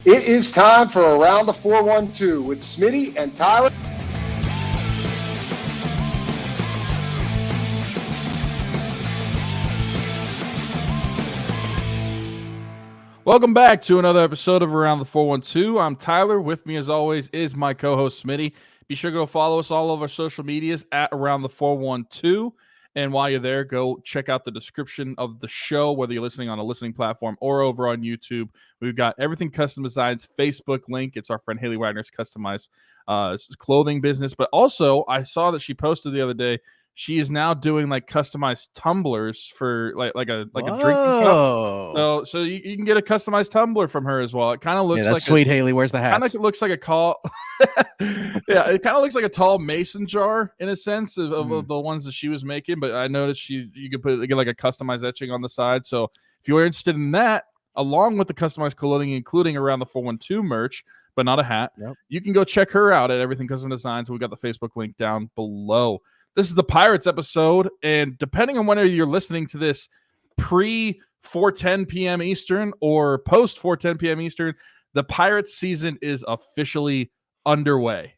It is time for Around the 412 with Smitty and Tyler. Welcome back to another episode of Around the 412. I'm Tyler. With me, as always, is my co-host Smitty. Be sure to go follow us all over social medias at Around the 412. And while you're there, go check out the description of the show, whether you're listening on a listening platform or over on YouTube. We've got everything custom designs, Facebook link. It's our friend Haley Wagner's customized clothing business. But also, I saw that she posted the other day, she is now doing like customized tumblers for like a drinking cup. So you can get a customized tumbler from her as well. It kind of looks that's like sweet. Haley, where's the hat? Kind of looks like a call. Yeah, it kind of looks like a tall mason jar in a sense of the ones that she was making. But I noticed you could get like a customized etching on the side. So if you were interested in that, along with the customized clothing, including Around the 412 merch, but not a hat, you can go check her out at Everything Custom Designs. We got the Facebook link down below. This is the Pirates episode, and depending on whenever you're listening to this, pre 4:10 p.m. Eastern or post 4:10 p.m. Eastern, the Pirates season is officially underway.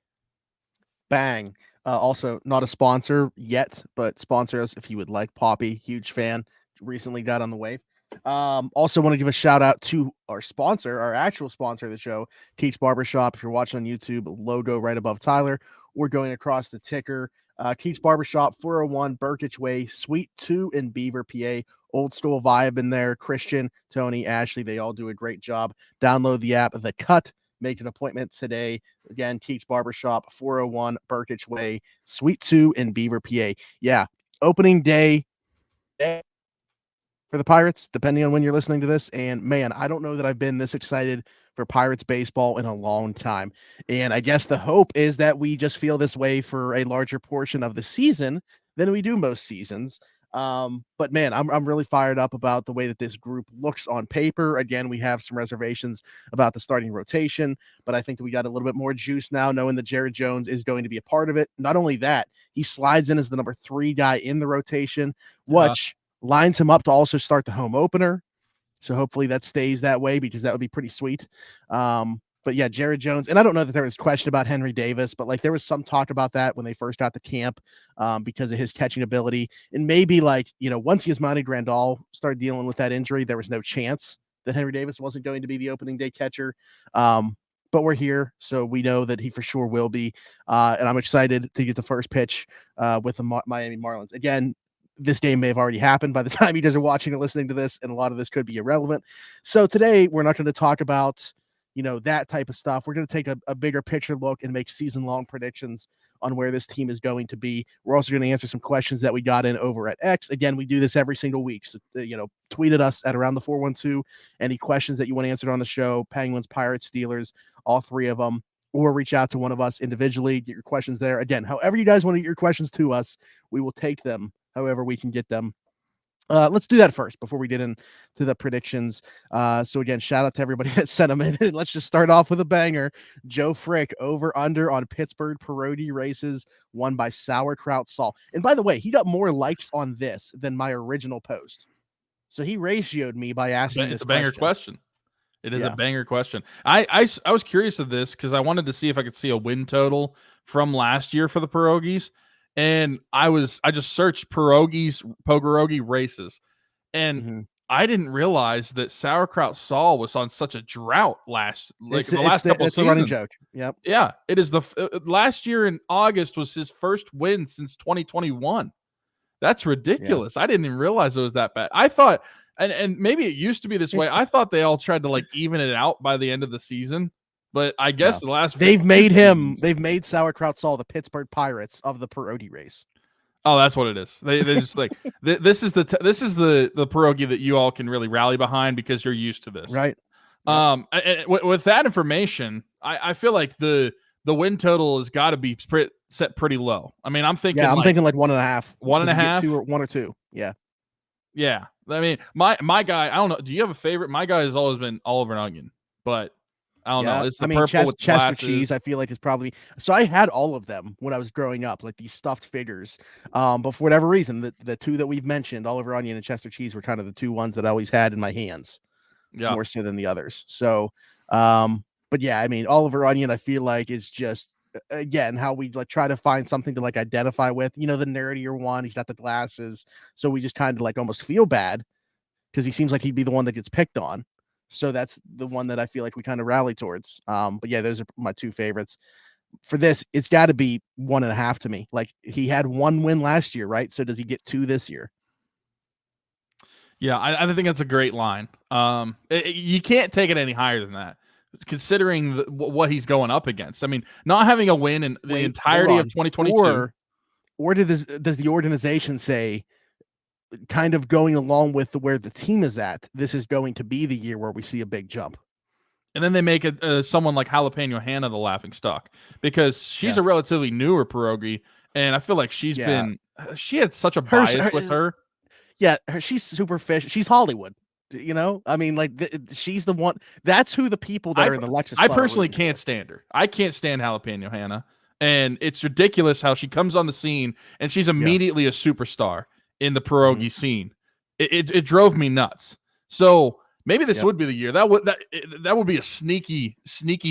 Bang. Also, not a sponsor yet, but sponsor us if you would like. Poppy, huge fan, recently got on the wave. Also want to give a shout out to our sponsor, our actual sponsor of the show, Keats Barbershop. If you're watching on YouTube, logo right above Tyler, or going across the ticker. Keats Barbershop, 401 Burkitch Way, Suite 2 in Beaver, PA. Old school vibe in there. Christian, Tony, Ashley, they all do a great job. Download the app, The Cut. Make an appointment today. Again, Keats Barbershop, 401 Burkitch Way, Suite 2 in Beaver, PA. Yeah, opening day for the Pirates, depending on when you're listening to this. And man, I don't know that I've been this excited for Pirates baseball in a long time. And I guess the hope is that we just feel this way for a larger portion of the season than we do most seasons. But man, I'm really fired up about the way that this group looks on paper. Again, we have some reservations about the starting rotation, but I think that we got a little bit more juice now, knowing that Jared Jones is going to be a part of it. Not only that, he slides in as the number 3 guy in the rotation, which lines him up to also start the home opener. So hopefully that stays that way, because that would be pretty sweet. But yeah, Jared Jones, and I don't know that there was question about Henry Davis, but like there was some talk about that when they first got to camp because of his catching ability. And maybe like, once Yasmani Grandal started dealing with that injury, there was no chance that Henry Davis wasn't going to be the opening day catcher. But we're here, so we know that he for sure will be. And I'm excited to get the first pitch with the Miami Marlins. Again, this game may have already happened by the time you guys are watching or listening to this, and a lot of this could be irrelevant. So today we're not going to talk about, that type of stuff. We're going to take a bigger picture look and make season-long predictions on where this team is going to be. We're also going to answer some questions that we got in over at X. Again, we do this every single week. So, tweet at us at Around the 412. Any questions that you want answered on the show, Penguins, Pirates, Steelers, all 3 of them, or reach out to one of us individually, get your questions there. Again, however you guys want to get your questions to us, we will take them however we can get them. Let's do that first before we get into the predictions. So again, shout out to everybody that sent them in. Let's just start off with a banger. Joe Frick, over under on Pittsburgh Pierogi races won by Sauerkraut Saul. And by the way, he got more likes on this than my original post. So he ratioed me by asking this. It's a banger question. It is a banger question. I was curious of this because I wanted to see if I could see a win total from last year for the Pierogis. And I just searched Pierogi races, and I didn't realize that Sauerkraut Saul was on such a drought the last couple seasons. It's a running joke. Yep. Yeah, it is. Last year in August was his first win since 2021. That's ridiculous. Yeah. I didn't even realize it was that bad. I thought, and maybe it used to be this way. I thought they all tried to like even it out by the end of the season. But I guess they've made Sauerkraut Saul the Pittsburgh Pirates of the Pierogi race. Oh, that's what it is. They just like this is the pierogi that you all can really rally behind because you're used to this, right? And with that information, I feel like the win total has got to be set pretty low. I mean, I'm thinking like 1.5, 1.5, 1 or 2. Yeah. I mean, my guy. I don't know. Do you have a favorite? My guy has always been Oliver and Onion, but I don't know. It's the purple with Chester cheese. I feel like is probably. So I had all of them when I was growing up, like these stuffed figures. But for whatever reason, the 2 that we've mentioned, Oliver Onion and Chester cheese, were kind of the 2 ones that I always had in my hands. Yeah, more so than the others. So But yeah, I mean, Oliver Onion, I feel like is just again how we like try to find something to like identify with. You know, the nerdier one. He's got the glasses, so we just kind of like almost feel bad because he seems like he'd be the one that gets picked on. So that's the one that I feel like we kind of rally towards. But yeah, those are my two favorites. For this, it's got to be 1.5 to me. Like he had 1 win last year, right? So does he get 2 this year? Yeah, I think that's a great line. You can't take it any higher than that, considering what he's going up against. I mean, not having a win in the entirety of 2022. Or does the organization say, kind of going along with where the team is at, this is going to be the year where we see a big jump? And then they make someone like Jalapeno Hannah the laughing stock because she's a relatively newer pierogi, and I feel like she had such a bias with her. Yeah, she's superficial. She's Hollywood. You know, I mean, like she's the one. That's who the people that are in the Lexus. I personally can't stand her. I can't stand Jalapeno Hannah, and it's ridiculous how she comes on the scene and she's immediately a superstar in the pierogi scene. It drove me nuts. So maybe this would be the year. That would be a sneaky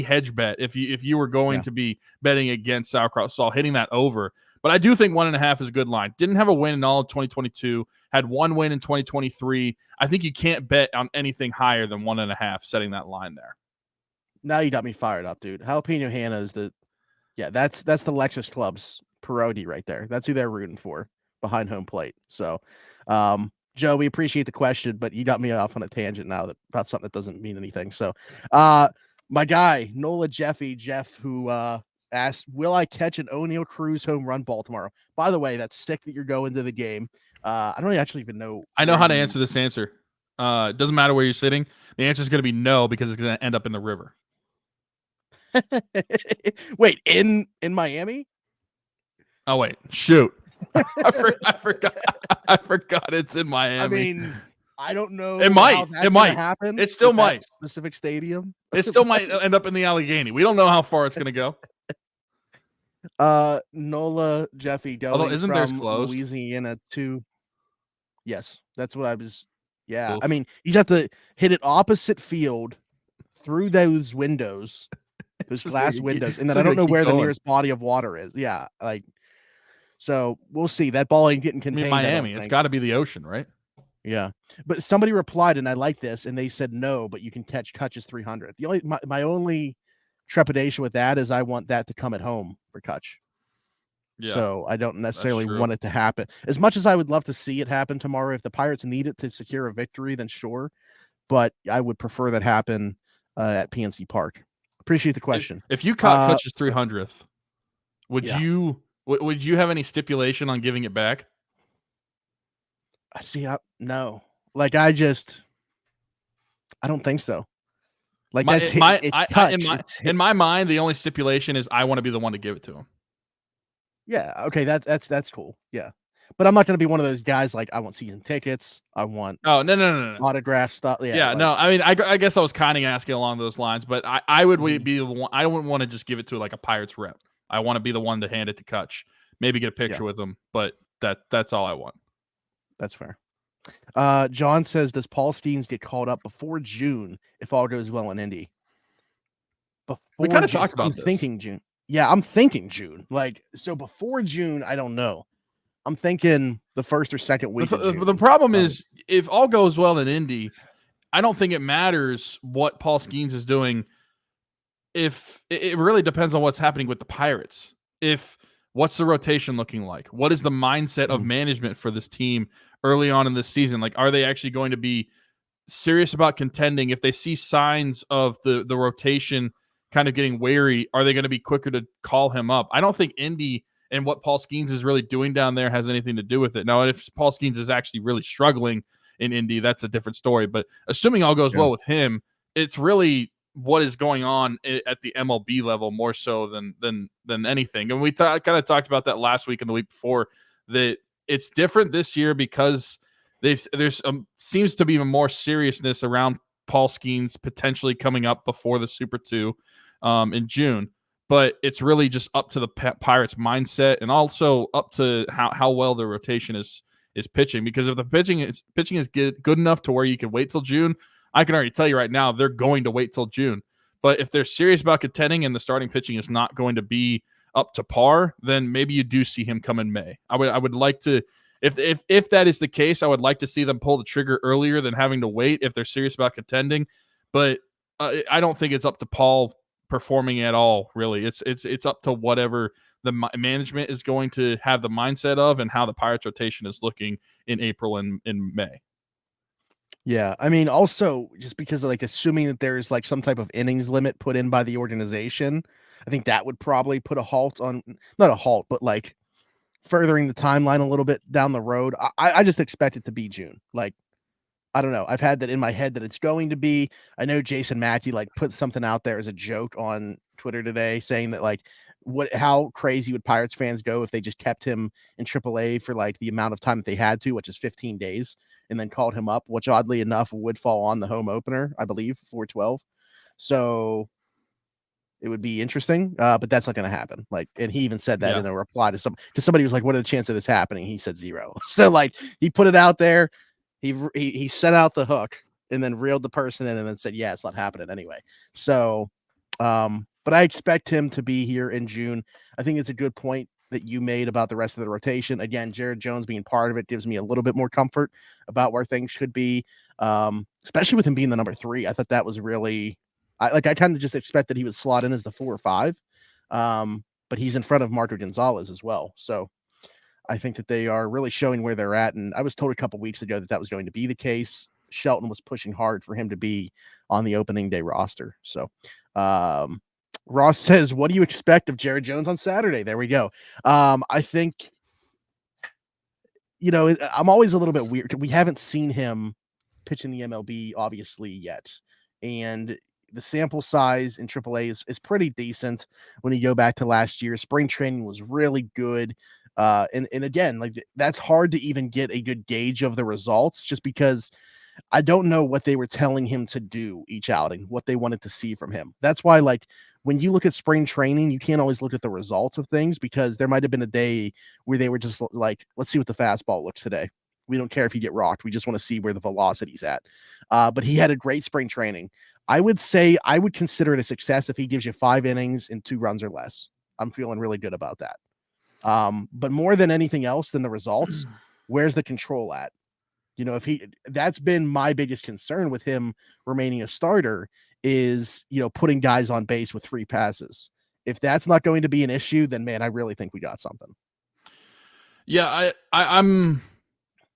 hedge bet if you were going to be betting against sauerkraut Saul, hitting that over. But I do think 1.5 is a good line. Didn't have a win in all of 2022. Had 1 win in 2023. I think you can't bet on anything higher than 1.5 setting that line there. Now you got me fired up, dude. Jalapeno Hannah is that's the Lexus Club's pierogi right there. That's who they're rooting for behind home plate. So, Joe, we appreciate the question, but you got me off on a tangent now about something that doesn't mean anything. So, my guy, Nola Jeff, who asked, will I catch an O'Neal Cruz home run ball tomorrow? By the way, that's sick that you're going to the game. I don't actually even know. I know how to answer this answer. It doesn't matter where you're sitting. The answer is going to be no, because it's going to end up in the river. Wait, in Miami? Oh, wait. Shoot. I forgot it's in Miami. I mean, I don't know. It might happen. It still might. Specific stadium. It still might end up in the Allegheny. We don't know how far it's going to go. Nola Jeffy going Although isn't theirs closed? Louisiana to. Yes, that's what I was. Yeah, Oof. I mean, you have to hit it opposite field through those windows, those glass windows, and then I don't know where the nearest body of water is. Yeah, like. So we'll see. That ball ain't getting contained. I mean, Miami. It's got to be the ocean, right? Yeah, but somebody replied, and I like this, and they said no, but you can catch Kutch's 300. My only trepidation with that is I want that to come at home for Kutch. Yeah, so I don't necessarily want it to happen. As much as I would love to see it happen tomorrow, if the Pirates need it to secure a victory, then sure. But I would prefer that happen at PNC Park. Appreciate the question. If you caught Kutch's 300th, would you have any stipulation on giving it back? See, no. Like I don't think so. Like in my mind, the only stipulation is I want to be the one to give it to him. Yeah. Okay. That's cool. Yeah. But I'm not going to be one of those guys like I want season tickets. I want no autograph stuff. Yeah. No. I mean, I guess I was kind of asking along those lines, but I would be the one. I wouldn't want to just give it to like a Pirates rep. I want to be the one to hand it to Kutch. Maybe get a picture with him, but that's all I want. That's fair. John says, does Paul Skenes get called up before June if all goes well in Indy? We kind of talked about this. Thinking June. Yeah, I'm thinking June. Like, so before June, I don't know. I'm thinking the first or second week. The problem is, if all goes well in Indy, I don't think it matters what Paul Skenes is doing. If it really depends on what's happening with the Pirates. What's the rotation looking like? What is the mindset of management for this team early on in this season? Like, are they actually going to be serious about contending? If they see signs of the rotation kind of getting wary, are they going to be quicker to call him up? I don't think Indy and what Paul Skenes is really doing down there has anything to do with it. Now, if Paul Skenes is actually really struggling in Indy, that's a different story. But assuming all goes well with him, it's really what is going on at the MLB level more so than anything. And we kind of talked about that last week and the week before, that it's different this year because there's seems to be even more seriousness around Paul Skenes potentially coming up before the Super 2 in June. But it's really just up to the Pirates' mindset and also up to how well the rotation is pitching. Because if the pitching is good enough to where you can wait till June, I can already tell you right now they're going to wait till June. But if they're serious about contending and the starting pitching is not going to be up to par, then maybe you do see him come in May. I would like to, if that is the case, I would like to see them pull the trigger earlier than having to wait if they're serious about contending. But I don't think it's up to Paul performing at all. Really, it's up to whatever the management is going to have the mindset of and how the Pirates rotation is looking in April and in May. Yeah, I mean, also just because of, like, assuming that there's like some type of innings limit put in by the organization, I think that would probably put a halt on, not a halt, but like furthering the timeline a little bit down the road. I just expect it to be June. Like, I don't know. I've had that in my head that it's going to be. I know Jason Mackey like put something out there as a joke on Twitter today saying that like how crazy would Pirates fans go if they just kept him in AAA for like the amount of time that they had to, which is 15 days, and then called him up, which oddly enough would fall on the home opener, I believe, 4/12. So it would be interesting, but that's not going to happen. Like, and he even said that in a reply to somebody was like, "What are the chances of this happening?" He said 0. So like he put it out there. He set out the hook and then reeled the person in and then said, "Yeah, it's not happening anyway." So, but I expect him to be here in June. I think it's a good point that you made about the rest of the rotation. Again, Jared Jones being part of it gives me a little bit more comfort about where things should be, especially with him being the number 3. I thought that was really, I kind of just expected he would slot in as the 4 or 5, but he's in front of Marco Gonzalez as well. So I think that they are really showing where they're at. And I was told a couple weeks ago that that was going to be the case. Shelton was pushing hard for him to be on the opening day roster. So, Ross says, "What do you expect of Jared Jones on Saturday?" There we go. I think, I'm always a little bit weird. We haven't seen him pitch in the MLB, obviously, yet. And the sample size in AAA is pretty decent when you go back to last year. Spring training was really good. And again, like that's hard to even get a good gauge of the results just because I don't know what they were telling him to do each outing, what they wanted to see from him. That's why, like, when you look at spring training, you can't always look at the results of things because there might have been a day where they were just like, let's see what the fastball looks today. We don't care if you get rocked. We just want to see where the velocity's at. But he had a great spring training. I would say I would consider it a success if he gives you 5 innings and 2 runs or less. I'm feeling really good about that. But more than anything else than the results, where's the control at? That's been my biggest concern with him remaining a starter is, putting guys on base with 3 passes. If that's not going to be an issue, then man, I really think we got something. Yeah, I'm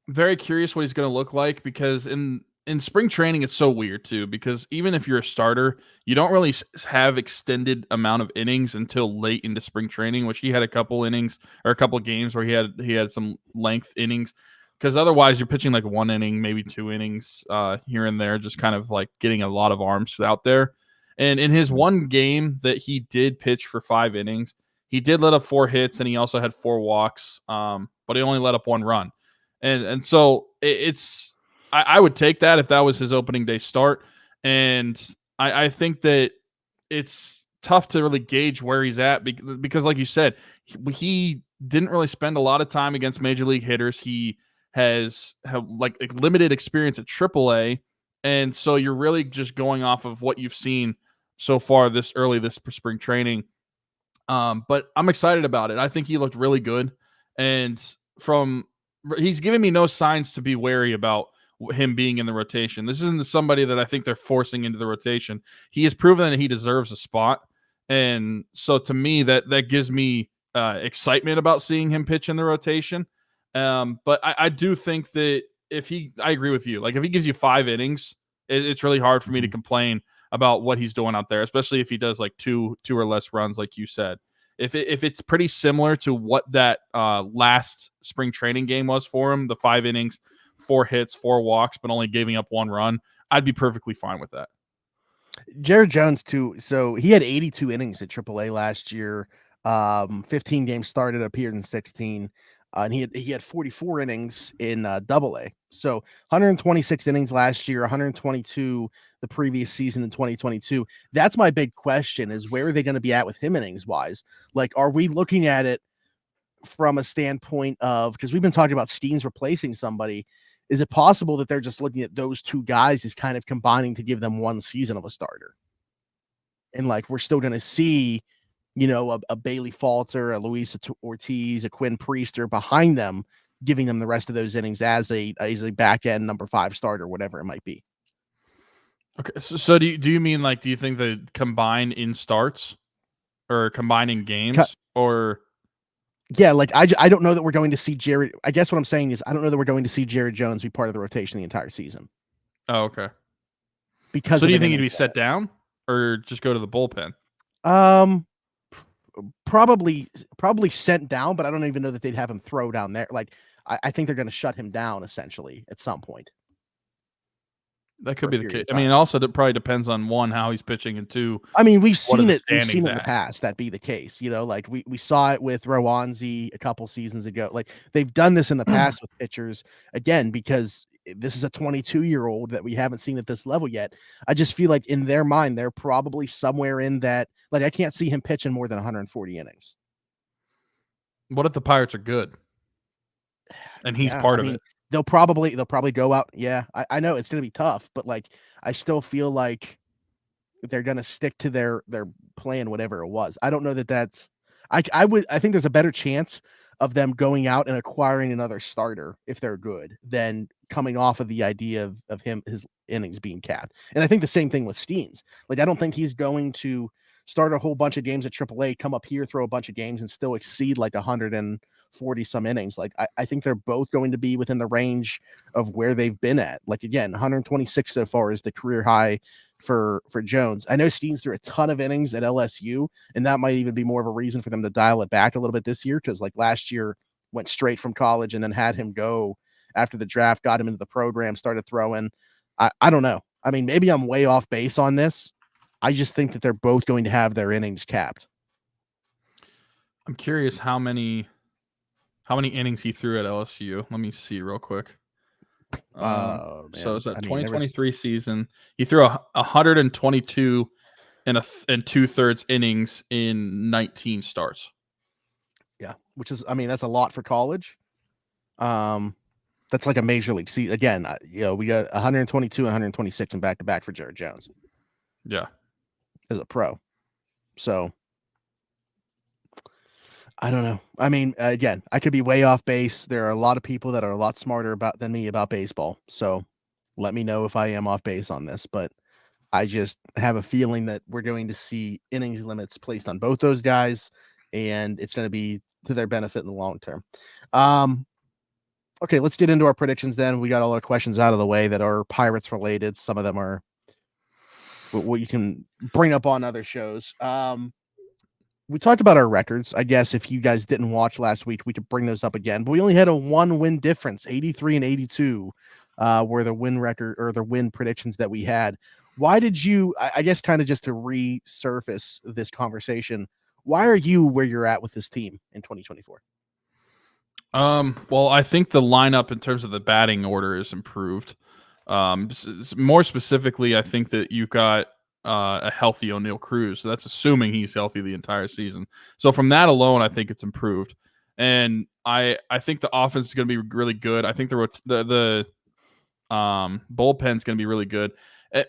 very curious what he's going to look like because in spring training, it's so weird too, because even if you're a starter, you don't really have extended amount of innings until late into spring training, which he had a couple innings or a couple games where he had some length innings. Because otherwise, you're pitching like 1 inning, maybe 2 innings here and there, just kind of like getting a lot of arms out there. And in his one game that he did pitch for 5 innings, he did let up 4 hits and he also had 4 walks, but he only let up 1 run. And so I would take that if that was his opening day start. And I think that it's tough to really gauge where he's at because like you said, he didn't really spend a lot of time against major league hitters. He has like limited experience at AAA, and so you're really just going off of what you've seen so far this spring training. But I'm excited about it. I think he looked really good, and he's giving me no signs to be wary about him being in the rotation. This isn't somebody that I think they're forcing into the rotation. He has proven that he deserves a spot, and so to me that gives me excitement about seeing him pitch in the rotation. But I do think that I agree with you. Like if he gives you 5 innings, it's really hard for me to complain about what he's doing out there, especially if he does like two or less runs, like you said. If it's pretty similar to what that last spring training game was for him, the 5 innings, 4 hits, 4 walks, but only giving up 1 run, I'd be perfectly fine with that. Jared Jones too. So he had 82 innings at AAA last year. 15 games started, appeared in 16. And he had 44 innings in AA. So 126 innings last year, 122 the previous season in 2022. That's my big question is where are they going to be at with him innings wise? Like, are we looking at it from a standpoint of, because we've been talking about Skenes replacing somebody. Is it possible that they're just looking at those 2 guys as kind of combining to give them 1 season of a starter? and like we're still going to see, a Bailey Falter, a Luis Ortiz, a Quinn Priester behind them, giving them the rest of those innings as a back end number 5 starter, whatever it might be. Okay, so do you mean like, do you think they combine in starts or combine in games or? Yeah, like I don't know that we're going to see Jared. I guess what I'm saying is I don't know that we're going to see Jared Jones be part of the rotation the entire season. Oh, okay. Because so do you think he'd be set down or just go to the bullpen? Probably sent down, but I don't even know that they'd have him throw down there. Like I think they're going to shut him down essentially at some point. That could be the case. I mean, also it probably depends on 1, how he's pitching, and 2. I mean, we've seen it in the past that be the case. Like we saw it with Rowanzi a couple seasons ago. Like they've done this in the past with pitchers again, because this is a 22-year-old that we haven't seen at this level yet. I just feel like in their mind, they're probably somewhere in that. Like I can't see him pitching more than 140 innings. What if the Pirates are good and he's part of it? They'll probably go out. Yeah, I know it's going to be tough, but like I still feel like they're going to stick to their plan, whatever it was. I don't know that that's. I think there's a better chance of them going out and acquiring another starter if they're good than coming off of the idea of his innings being capped. And I think the same thing with Skenes. Like I don't think he's going to start a whole bunch of games at AAA, come up here, throw a bunch of games, and still exceed like 140 some innings. Like I think they're both going to be within the range of where they've been at. Like again, 126 so far is the career high for Jones. I know Skenes threw a ton of innings at LSU, and that might even be more of a reason for them to dial it back a little bit this year, because like last year went straight from college and then had him go after the draft, got him into the program, started throwing. I don't know. I mean, maybe I'm way off base on this. I just think that they're both going to have their innings capped. I'm curious how many innings he threw at LSU. Let me see real quick. So it's a 2023 season. He threw 122 and 2/3 innings in 19 starts. Yeah, which is, I mean, that's a lot for college. That's like a major league season. Again, we got 122 and 126 in back-to-back for Jared Jones. Yeah. As a pro. So I don't know. I mean, again, I could be way off base. There are a lot of people that are a lot smarter than me about baseball. So let me know if I am off base on this, but I just have a feeling that we're going to see innings limits placed on both those guys, and it's going to be to their benefit in the long term. Okay, let's get into our predictions then. We got all our questions out of the way that are Pirates related. Some of them are what you can bring up on other shows. We talked about our records. I guess if you guys didn't watch last week, we could bring those up again. But we only had a 1-win difference. 83 and 82 were the win record or the win predictions that we had. Why did you, I guess kind of just to resurface this conversation, why are you where you're at with this team in 2024? Well, I think the lineup in terms of the batting order is improved. More specifically, I think that you've got a healthy O'Neal Cruz. So that's assuming he's healthy the entire season. So from that alone, I think it's improved. And I think the offense is going to be really good. I think the bullpen is going to be really good.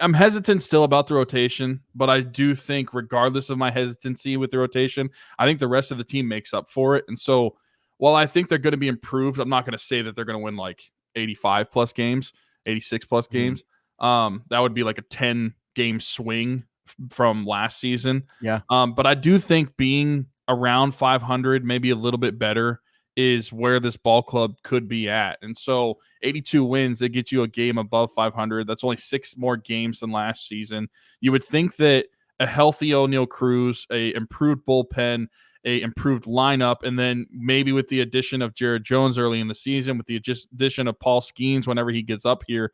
I'm hesitant still about the rotation, but I do think regardless of my hesitancy with the rotation, I think the rest of the team makes up for it. And so while I think they're going to be improved, I'm not going to say that they're going to win like 85 plus games, 86 plus games. That would be like a 10-game swing from last season. Yeah. But I do think being around 500, maybe a little bit better, is where this ball club could be at. And so 82 wins, that gets you a game above 500. That's only 6 more games than last season. You would think that a healthy O'Neal Cruz, a improved bullpen, a improved lineup, and then maybe with the addition of Jared Jones early in the season, with the addition of Paul Skenes whenever he gets up here,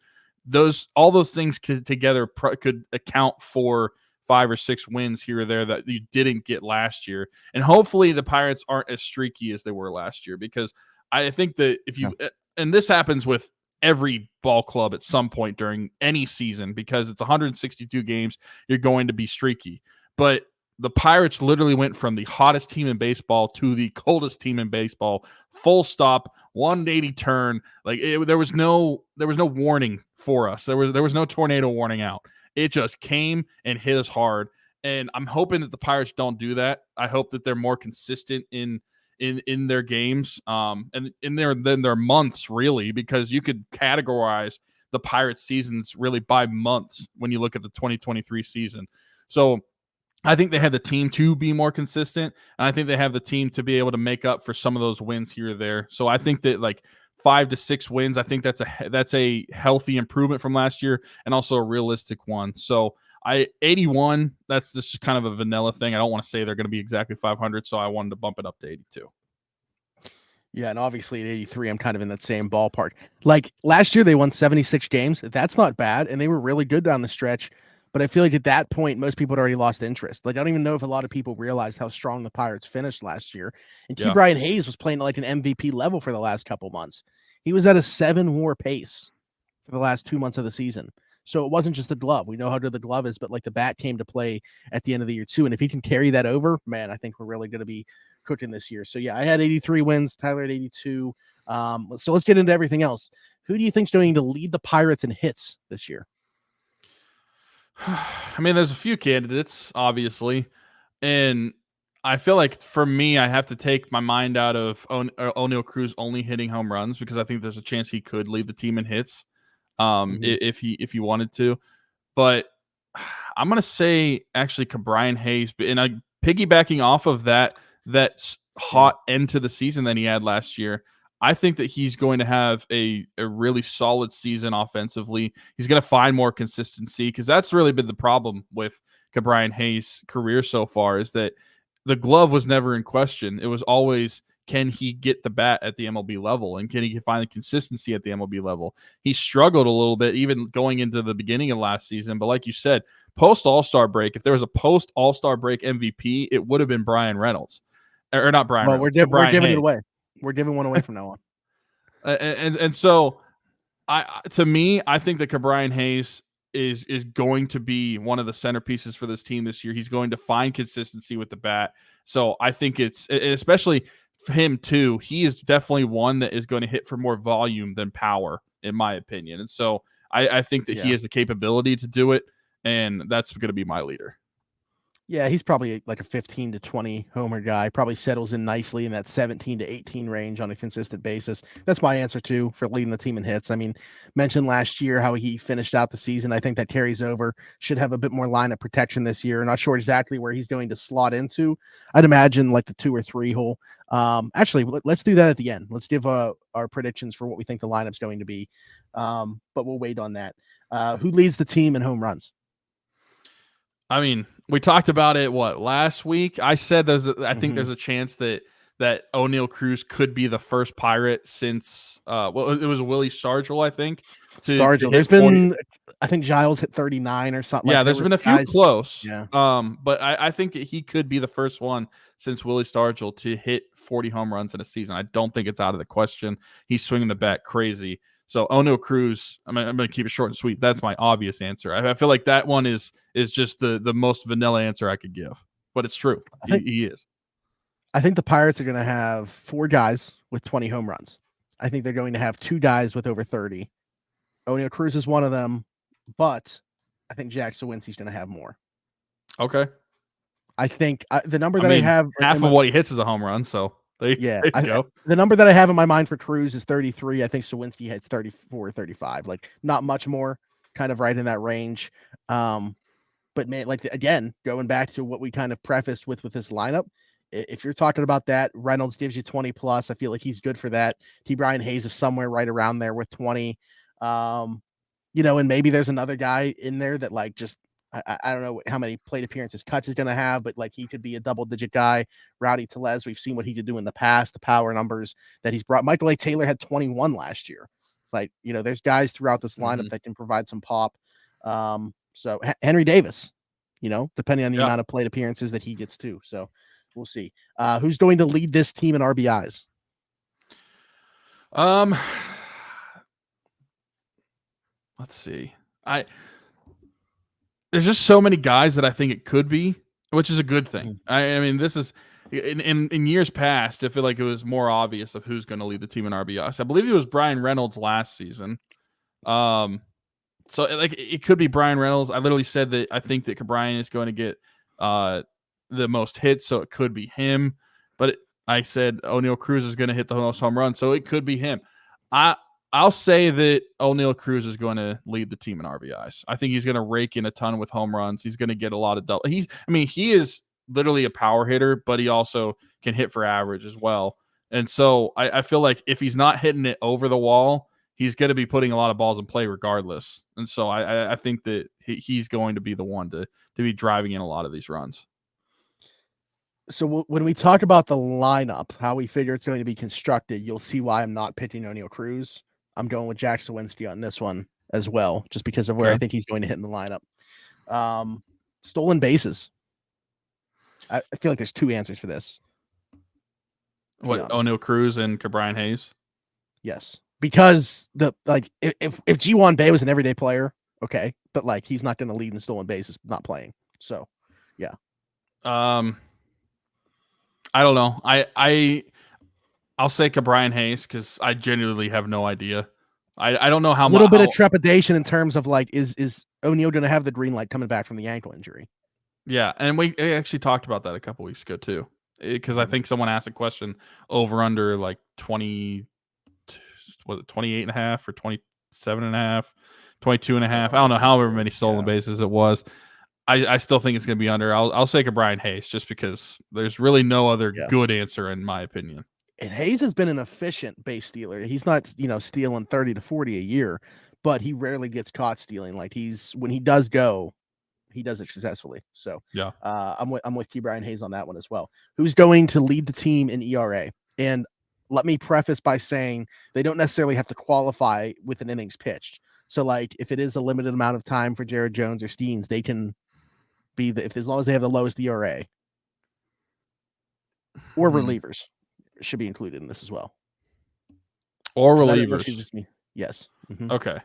all those things together could account for 5 or 6 wins here or there that you didn't get last year. And hopefully the Pirates aren't as streaky as they were last year, because I think that if you and this happens with every ball club at some point during any season, because it's 162 games, you're going to be streaky. But the Pirates literally went from the hottest team in baseball to the coldest team in baseball. Full stop, 180 turn. Like there was no warning for us. There was no tornado warning out. It just came and hit us hard. And I'm hoping that the Pirates don't do that. I hope that they're more consistent in their games, and in their months, really, because you could categorize the Pirates seasons really by months when you look at the 2023 season. So I think they have the team to be more consistent, and I think they have the team to be able to make up for some of those wins here or there. So I think that like 5 to 6 wins, I think that's a healthy improvement from last year, and also a realistic one. So 81, that's just kind of a vanilla thing. I don't want to say they're going to be exactly 500, so I wanted to bump it up to 82. Yeah, and obviously at 83, I'm kind of in that same ballpark. Like last year, they won 76 games. That's not bad, and they were really good down the stretch. But I feel like at that point, most people had already lost interest. Like I don't even know if a lot of people realized how strong the Pirates finished last year. And Yeah. Brian Hayes was playing at like an MVP level for the last couple months. He was at a 7-WAR pace for the last 2 months of the season. So it wasn't just the glove. We know how good the glove is, but like the bat came to play at the end of the year too. And if he can carry that over, man, I think we're really going to be cooking this year. So yeah, I had 83 wins, Tyler at 82. So let's get into everything else. Who do you think's going to lead the Pirates in hits this year? I mean, there's a few candidates, obviously, and I feel like for me, I have to take my mind out of O'Neal Cruz only hitting home runs, because I think there's a chance he could lead the team in hits, if he wanted to. But I'm gonna say actually Brian Hayes, and I piggybacking off of that hot end to the season that he had last year. I think that he's going to have a really solid season offensively. He's going to find more consistency, because that's really been the problem with Brian Hayes' career so far, is that the glove was never in question. It was always, can he get the bat at the MLB level, and can he find the consistency at the MLB level? He struggled a little bit even going into the beginning of last season, but like you said, post All-Star break, if there was a post All-Star break MVP, it would have been Brian Reynolds. Or not Brian Reynolds. We're giving it away. We're giving one away from now on. And so to me, I think that Brian Hayes is going to be one of the centerpieces for this team this year. He's going to find consistency with the bat. So I think it's, especially for him too, he is definitely one that is going to hit for more volume than power, in my opinion. And so I think that he has the capability to do it, and that's going to be my leader. Yeah, he's probably like a 15 to 20 homer guy. Probably settles in nicely in that 17 to 18 range on a consistent basis. That's my answer too for leading the team in hits. I mean, mentioned last year how he finished out the season. I think that carries over. Should have a bit more lineup protection this year. Not sure exactly where he's going to slot into. I'd imagine like the 2 or 3 hole. Actually, let's do that at the end. Let's give our predictions for what we think the lineup's going to be. But we'll wait on that. Who leads the team in home runs? I mean, we talked about it, last week? I said I think there's a chance that O'Neal Cruz could be the first Pirate since it was Willie Stargell, I think. There's been, I think Giles hit 39 or something. Yeah, there's been a few close. Yeah. But I think that he could be the first one since Willie Stargell to hit 40 home runs in a season. I don't think it's out of the question. He's swinging the bat crazy. So O'Neal Cruz, I'm going to keep it short and sweet. That's my obvious answer. I feel like that one is just the most vanilla answer I could give, but it's true. He is. I think the Pirates are going to have 4 guys with 20 home runs. I think they're going to have 2 guys with over 30. O'Neal Cruz is one of them, but I think Jack Sawinski's going to have more. Okay. I think the number that I have, half of what he hits is a home run. So there you go. The number that I have in my mind for Cruz is 33. I think Sawinski hits 34, 35. Like not much more, kind of right in that range. But man, like again, going back to what we kind of prefaced with this lineup, if you're talking about that, Reynolds gives you 20 plus. I feel like he's good for that. Brian Hayes is somewhere right around there with 20. And maybe there's another guy in there that like just I don't know how many plate appearances Kutch is going to have, but like he could be a double-digit guy. Rowdy Tellez, we've seen what he could do in the past, the power numbers that he's brought. Michael A. Taylor had 21 last year. Like, there's guys throughout this lineup that can provide some pop. So Henry Davis, depending on the amount of plate appearances that he gets too. So we'll see. Who's going to lead this team in RBIs? Let's see. There's just so many guys that I think it could be, which is a good thing. I mean, this is in years past, I feel like it was more obvious of who's going to lead the team in RBIs. I believe it was Brian Reynolds last season. So like it could be Brian Reynolds. I literally said that I think that Brian is going to get the most hits, so it could be him. But I said O'Neal Cruz is going to hit the most home runs, so it could be him. I'll say that O'Neal Cruz is going to lead the team in RBIs. I think he's going to rake in a ton with home runs. He's going to get a lot of double. He is literally a power hitter, but he also can hit for average as well. And so I feel like if he's not hitting it over the wall, he's going to be putting a lot of balls in play regardless. And so I think that he's going to be the one to be driving in a lot of these runs. So when we talk about the lineup, how we figure it's going to be constructed, you'll see why I'm not picking O'Neal Cruz. I'm going with Jack Sawinski on this one as well, just because of where I think he's going to hit in the lineup. Stolen bases. I feel like there's two answers for this. What, O'Neal Cruz and Ke'Bryan Hayes? Yes, because if G1 Bay was an everyday player, okay, but like he's not going to lead in stolen bases, not playing. So, yeah. I don't know. I'll say Ke'Bryan Hayes because I genuinely have no idea. I don't know how much. A little bit of trepidation in terms of like, is O'Neal going to have the green light coming back from the ankle injury? Yeah, and we actually talked about that a couple weeks ago too, because I think someone asked a question over under like 20, was it 28 and a half or 27 and a half, 22 and a half. I don't know however many stolen bases it was. I still think it's going to be under. I'll say Ke'Bryan Hayes just because there's really no other good answer in my opinion. And Hayes has been an efficient base stealer. He's not, stealing 30 to 40 a year, but he rarely gets caught stealing. Like when he does go, he does it successfully. So yeah, I'm with Ke'Bryan Hayes on that one as well. Who's going to lead the team in ERA? And let me preface by saying they don't necessarily have to qualify with an innings pitched. So like if it is a limited amount of time for Jared Jones or Skenes, they can be as long as they have the lowest ERA. Or relievers should be included in this as well. Or relievers. Yes. Mm-hmm. Okay.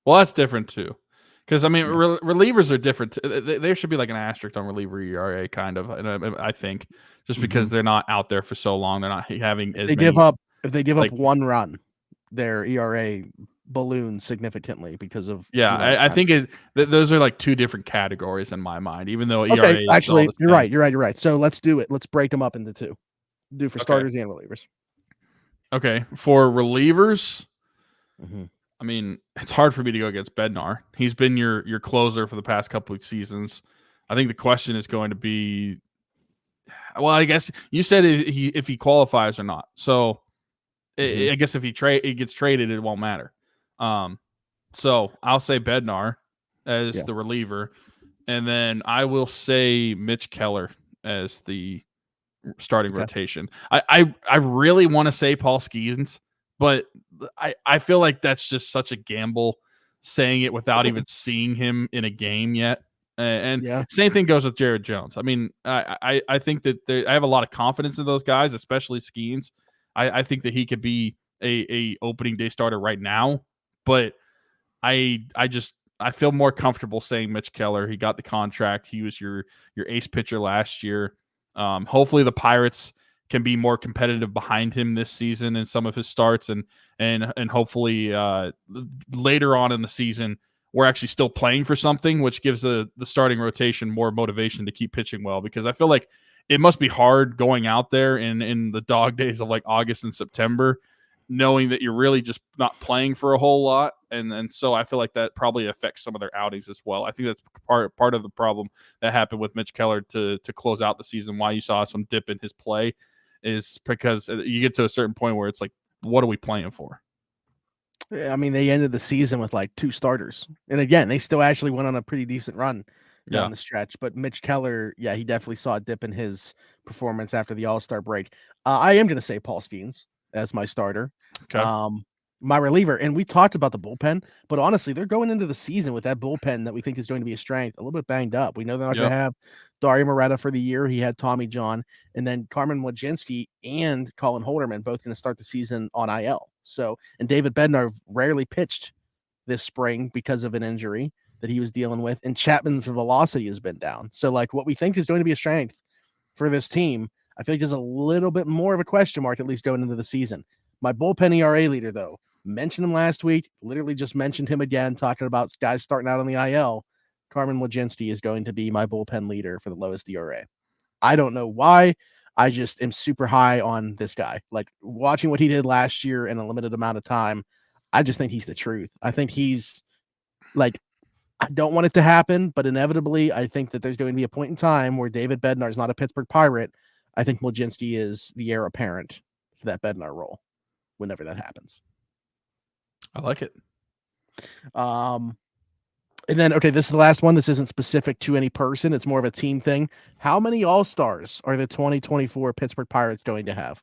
Well, that's different too. Because, relievers are different. There should be like an asterisk on reliever ERA, kind of. And I think just because they're not out there for so long, they're not having as many. If they give up one run, their ERA balloons significantly because of. I think those are like two different categories in my mind. Even though ERA. Okay, actually, you're right. So let's do it. Let's break them up into two. Do for starters and relievers. Okay, for relievers. It's hard for me to go against Bednar. He's been your closer for the past couple of seasons. I think the question is going to be, well, I guess you said if he qualifies or not. So I guess if he gets traded, it won't matter. So I'll say Bednar as the reliever, and then I will say Mitch Keller as the starting rotation. I really want to say Paul Skenes, but I feel like that's just such a gamble saying it without even seeing him in a game yet. And same thing goes with Jared Jones. I think that I have a lot of confidence in those guys, especially Skenes. I think that he could be a opening day starter right now, but I feel more comfortable saying Mitch Keller. He got the contract. He was your ace pitcher last year. Hopefully the Pirates can be more competitive behind him this season in some of his starts, and hopefully later on in the season we're actually still playing for something, which gives the starting rotation more motivation to keep pitching well, because I feel like it must be hard going out there in the dog days of like August and September, knowing that you're really just not playing for a whole lot. And so I feel like that probably affects some of their outings as well. I think that's part of the problem that happened with Mitch Keller to close out the season, why you saw some dip in his play, is because you get to a certain point where it's like, what are we playing for? Yeah, they ended the season with like 2 starters. And again, they still actually went on a pretty decent run down the stretch. But Mitch Keller, he definitely saw a dip in his performance after the All-Star break. I am going to say Paul Skenes as my starter. Okay. My reliever, and we talked about the bullpen, but honestly, they're going into the season with that bullpen that we think is going to be a strength, a little bit banged up. We know they're not going to have Dario Moreta for the year. He had Tommy John, and then Carmen Wojcinski and Colin Holderman both going to start the season on IL. So, and David Bednar rarely pitched this spring because of an injury that he was dealing with, and Chapman's velocity has been down. So, like, what we think is going to be a strength for this team, I feel like there's a little bit more of a question mark, at least going into the season. My bullpen ERA leader, though, mentioned him last week, literally just mentioned him again, talking about guys starting out on the IL. Carmen Wojcinski is going to be my bullpen leader for the lowest ERA. I don't know why. I just am super high on this guy. Like watching what he did last year in a limited amount of time, I just think he's the truth. I think he's like, I don't want it to happen, but inevitably, I think that there's going to be a point in time where David Bednar is not a Pittsburgh Pirate. I think Wojcinski is the heir apparent for that Bednar role whenever that happens. I like it. And then, okay, this is the last one. This isn't specific to any person. It's more of a team thing. How many All-Stars are the 2024 Pittsburgh Pirates going to have?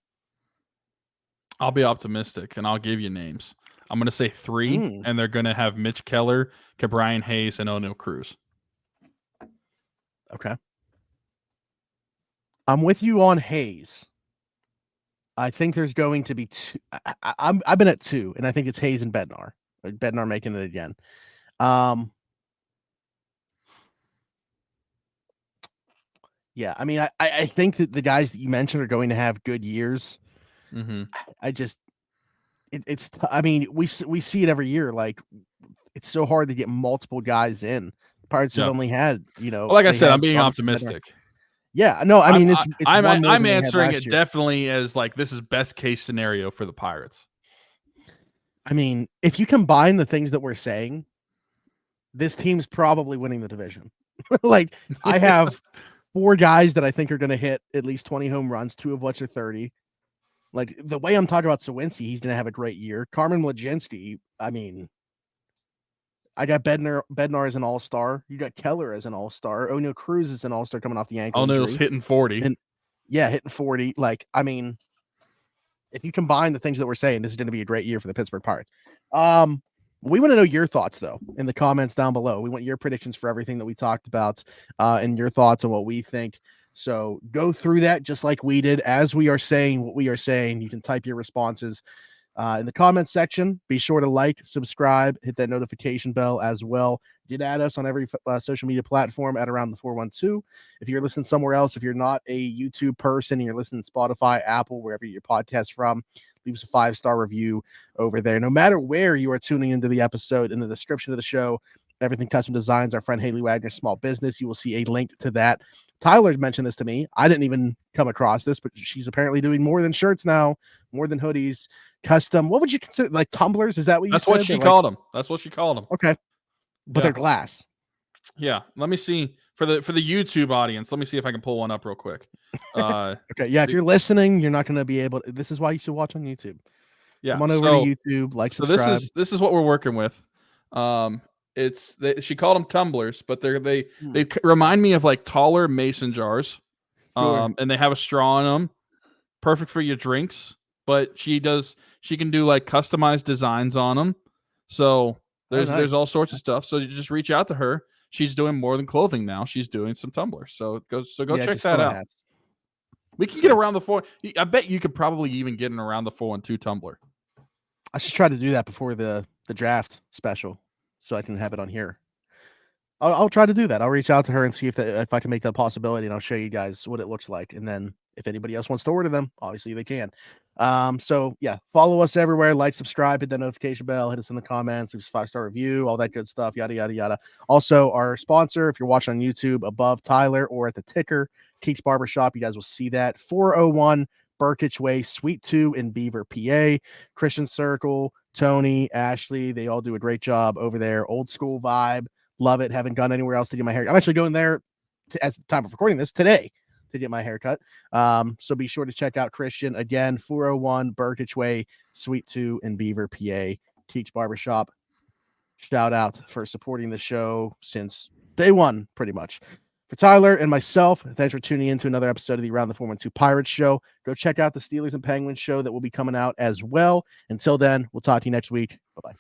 I'll be optimistic, and I'll give you names. I'm going to say 3, and they're going to have Mitch Keller, Ke'Bryan Hayes, and O'Neal Cruz. Okay. I'm with you on Hayes. I think there's going to be 2. I've been at 2, and I think it's Hayes and Bednar. Bednar making it again. Yeah, I mean, I think that the guys that you mentioned are going to have good years. Mm-hmm. I mean, we see it every year. Like, it's so hard to get multiple guys in. The Pirates have only had, like I said, I'm being optimistic. Yeah, no, I mean, I'm answering it definitely as like this is best case scenario for the Pirates. I mean, if you combine the things that we're saying, this team's probably winning the division. Like, I have 4 guys that I think are going to hit at least 20 home runs, 2 of which are 30. Like, the way I'm talking about Sawinski, he's going to have a great year. Carmen Wojcinski, I mean, I got Bednar as an all-star. You got Keller as an all-star. O'Neal Cruz is an all-star coming off the ankle O'Neal's injury. hitting 40. And, yeah, hitting 40. Like, I mean, if you combine the things that we're saying, this is going to be a great year for the Pittsburgh Pirates. We want to know your thoughts, though, in the comments down below. We want your predictions for everything that we talked about and your thoughts on what we think. So go through that just like we did. As we are saying what we are saying, you can type your responses in the comments section. Be sure to like, subscribe, hit that notification bell as well. Get at us on every social media platform at Around the 412. If you're listening somewhere else, if you're not a YouTube person and you're listening to Spotify, Apple, wherever you get your podcast from, leave us a 5-star review over there. No matter where you are tuning into the episode, in the description of the show, Everything Custom Designs, our friend Haley Wagner's small business, you will see a link to that. Tyler mentioned this to me. I didn't even come across this, but she's apparently doing more than shirts now, more than hoodies, custom. What would you consider, like tumblers? Is that what you That's said? what she called them. That's what she called them. Okay. But they're glass. Yeah. Let me see for the YouTube audience. Let me see if I can pull one up real quick. Okay. Yeah. If you're listening, you're not going to be able to. This is why you should watch on YouTube. Yeah. Come on over to YouTube, like, subscribe. So this is what we're working with. She called them tumblers, but they remind me of like taller mason jars. Sure. And they have a straw in them. Perfect for your drinks. But she can do like customized designs on them. So there's all sorts of stuff. So you just reach out to her. She's doing more than clothing now. She's doing some tumblers. So go check that out. Hats. We can get around the 4. I bet you could probably even get an Around the 412 tumbler. I should try to do that before the draft special, so I can have it on here. I'll try to do that. I'll reach out to her and see if I can make that a possibility, and I'll show you guys what it looks like. And then if anybody else wants to order them, obviously they can. So yeah, follow us everywhere, like, subscribe, hit that notification bell, hit us in the comments, leave us a 5-star review, all that good stuff, yada, yada, yada. Also, our sponsor, if you're watching on YouTube, above Tyler or at the ticker, Keeks Barbershop, you guys will see that. 401 Burkitch Way, Suite 2 in Beaver, PA. Christian Circle, Tony, Ashley, they all do a great job over there. Old school vibe. Love it. Haven't gone anywhere else to get my hair. I'm actually going there as the time of recording this today to get my haircut. So be sure to check out Christian again, 401 Burkitch Way, Suite 2 in Beaver, PA. Keeks Barbershop. Shout out for supporting the show since day one, pretty much. For Tyler and myself, thanks for tuning in to another episode of the Around the 412 Pirates show. Go check out the Steelers and Penguins show that will be coming out as well. Until then, we'll talk to you next week. Bye-bye.